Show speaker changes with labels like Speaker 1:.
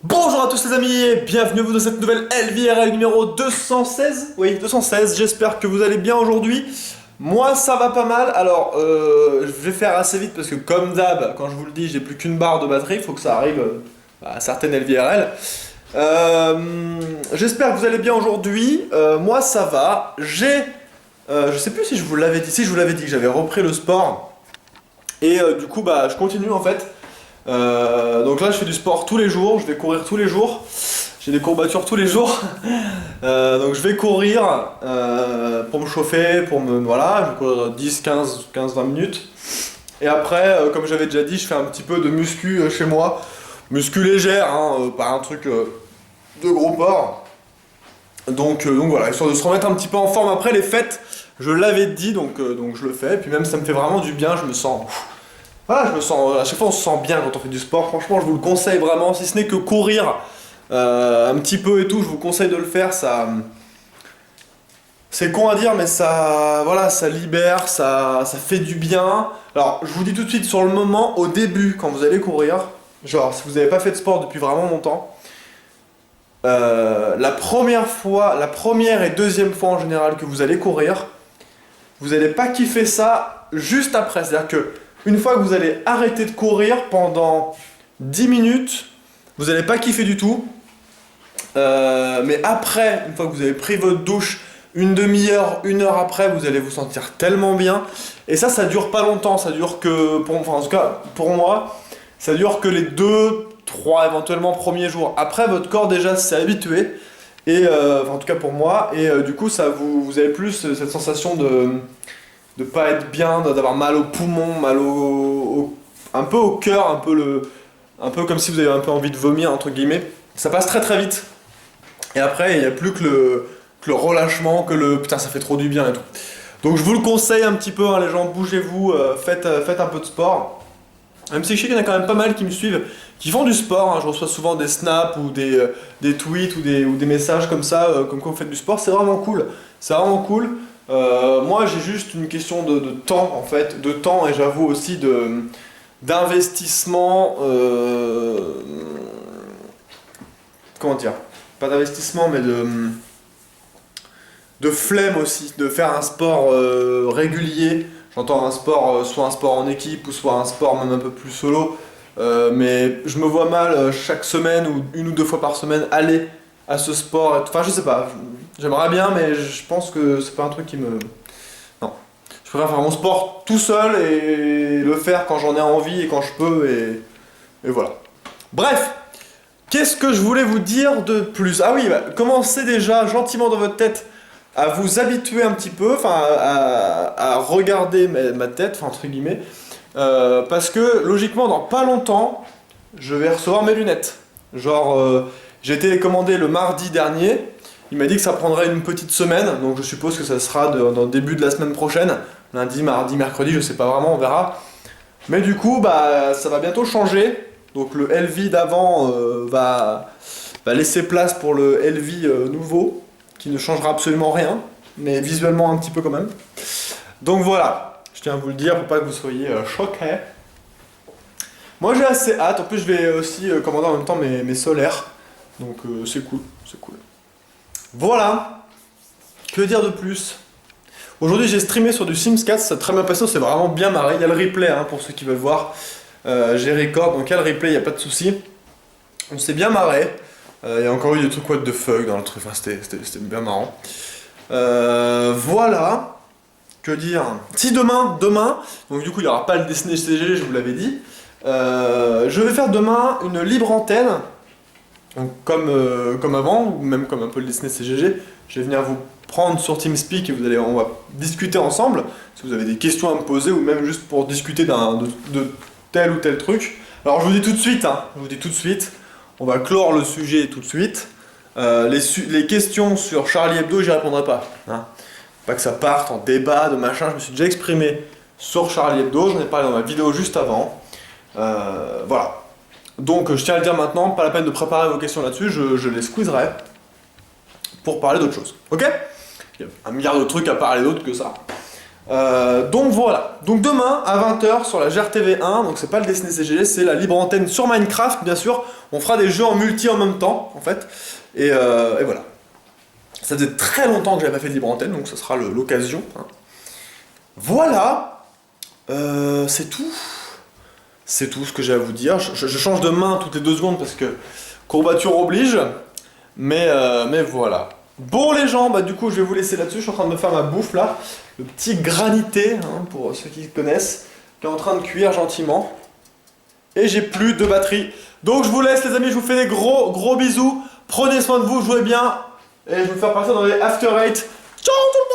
Speaker 1: Bonjour à tous les amis et bienvenue à vous dans cette nouvelle LVRL numéro 216. Oui, 216, j'espère que vous allez bien aujourd'hui. Moi ça va pas mal, alors je vais faire assez vite parce que comme d'hab, quand je vous le dis, j'ai plus qu'une barre de batterie, il faut que ça arrive à certaines LVRL. J'espère que vous allez bien aujourd'hui, moi ça va. Je sais plus si je vous l'avais dit, si je vous l'avais dit que j'avais repris le sport et du coup je continue en fait. Donc là je fais du sport tous les jours, je vais courir tous les jours, j'ai des courbatures tous les jours. Donc je vais courir pour me chauffer, voilà, je vais courir 10, 15, 15, 20 minutes. Et après, comme j'avais déjà dit, je fais un petit peu de muscu chez moi. Muscu légère, hein, pas un truc de gros porc. Donc voilà, histoire de se remettre un petit peu en forme après les fêtes. Je l'avais dit, donc je le fais. Et puis même ça me fait vraiment du bien, je me sens... Voilà, je me sens, à chaque fois on se sent bien quand on fait du sport, franchement je vous le conseille vraiment, si ce n'est que courir un petit peu et tout, je vous conseille de le faire, ça... C'est con à dire mais ça, voilà, ça libère, ça fait du bien. Alors je vous dis tout de suite, sur le moment, au début, quand vous allez courir, genre si vous n'avez pas fait de sport depuis vraiment longtemps, la première fois, la première et deuxième fois en général que vous allez courir, vous n'allez pas kiffer ça juste après, c'est-à-dire que une fois que vous allez arrêter de courir pendant 10 minutes, vous n'allez pas kiffer du tout. Mais après, une fois que vous avez pris votre douche, une demi-heure, une heure après, vous allez vous sentir tellement bien. Et ça dure pas longtemps. Ça dure que, enfin en tout cas pour moi, ça dure que les 2, 3 éventuellement premiers jours. Après, votre corps déjà s'est habitué. Et enfin, en tout cas pour moi. Et du coup, vous avez plus cette sensation de pas être bien, d'avoir mal aux poumons, mal un peu au cœur, un peu comme si vous avez un peu envie de vomir entre guillemets. Ça passe très très vite. Et après, il n'y a plus que le relâchement, que le putain ça fait trop du bien et tout. Donc je vous le conseille un petit peu, hein, les gens, bougez-vous, faites un peu de sport. Même si je sais qu'il y en a quand même pas mal qui me suivent, qui font du sport, hein. Je reçois souvent des snaps ou des tweets ou des messages comme ça, comme quoi vous faites du sport, c'est vraiment cool. C'est vraiment cool. Moi j'ai juste une question de temps en fait, de temps et j'avoue aussi d'investissement. Comment dire? Pas d'investissement mais de flemme aussi, de faire un sport régulier. J'entends un sport, soit un sport en équipe ou soit un sport même un peu plus solo. Mais je me vois mal chaque semaine ou une ou deux fois par semaine aller à ce sport. Enfin, je sais pas. J'aimerais bien, mais je pense que c'est pas un truc qui me. Non. Je préfère faire mon sport tout seul et le faire quand j'en ai envie et quand je peux et voilà. Bref, qu'est-ce que je voulais vous dire de plus? Ah oui, commencez déjà gentiment dans votre tête à vous habituer un petit peu, enfin à regarder ma tête, enfin entre guillemets, parce que logiquement dans pas longtemps, je vais recevoir mes lunettes. Genre, j'ai été les commander le mardi dernier, il m'a dit que ça prendrait une petite semaine, donc je suppose que ça sera dans le début de la semaine prochaine, lundi, mardi, mercredi, je sais pas vraiment, on verra. Mais du coup, ça va bientôt changer, donc le LV d'avant va laisser place pour le LV nouveau, qui ne changera absolument rien, mais visuellement un petit peu quand même. Donc voilà, je tiens à vous le dire pour pas que vous soyez choqués. Moi j'ai assez hâte, en plus je vais aussi commander en même temps mes solaires, donc c'est cool, c'est cool. Voilà, que dire de plus? Aujourd'hui j'ai streamé sur du Sims 4, ça a très bien passé, c'est vraiment bien marré, il y a le replay hein, pour ceux qui veulent voir. J'ai record, donc il y a le replay, il n'y a pas de souci. On s'est bien marré. Il y a encore eu des trucs what the fuck dans le truc, enfin, c'était bien marrant. Voilà. Que dire? Si demain, donc du coup il n'y aura pas le Disney CGG, je vous l'avais dit. Je vais faire demain une libre antenne. Donc, comme avant, ou même comme un peu le Disney CGG. Je vais venir vous prendre sur TeamSpeak et on va discuter ensemble. Si vous avez des questions à me poser ou même juste pour discuter de tel ou tel truc. Alors je vous dis tout de suite, hein, je vous dis tout de suite. On va clore le sujet tout de suite. Les questions sur Charlie Hebdo, j'y répondrai pas. Hein. Pas que ça parte en débat, de machin. Je me suis déjà exprimé sur Charlie Hebdo. J'en ai parlé dans ma vidéo juste avant. Voilà. Donc je tiens à le dire maintenant. Pas la peine de préparer vos questions là-dessus. Je les squeezerai pour parler d'autre chose. Ok? Il y a un milliard de trucs à parler d'autre que ça. Donc voilà, donc demain à 20h sur la GRTV1, donc c'est pas le Destiné CGG, c'est la libre antenne sur Minecraft bien sûr, on fera des jeux en multi en même temps en fait, et voilà. Ça faisait très longtemps que j'avais pas fait de libre antenne, donc ce sera l'occasion. Hein. Voilà, c'est tout. C'est tout ce que j'ai à vous dire. Je change de main toutes les 2 secondes parce que courbature oblige, mais voilà. Bon les gens, bah du coup je vais vous laisser là-dessus, je suis en train de me faire ma bouffe là, le petit granité, hein, pour ceux qui connaissent, qui est en train de cuire gentiment. Et j'ai plus de batterie. Donc je vous laisse les amis, je vous fais des gros bisous, prenez soin de vous, jouez bien, et je vais vous faire passer dans les After 8. Ciao tout le monde.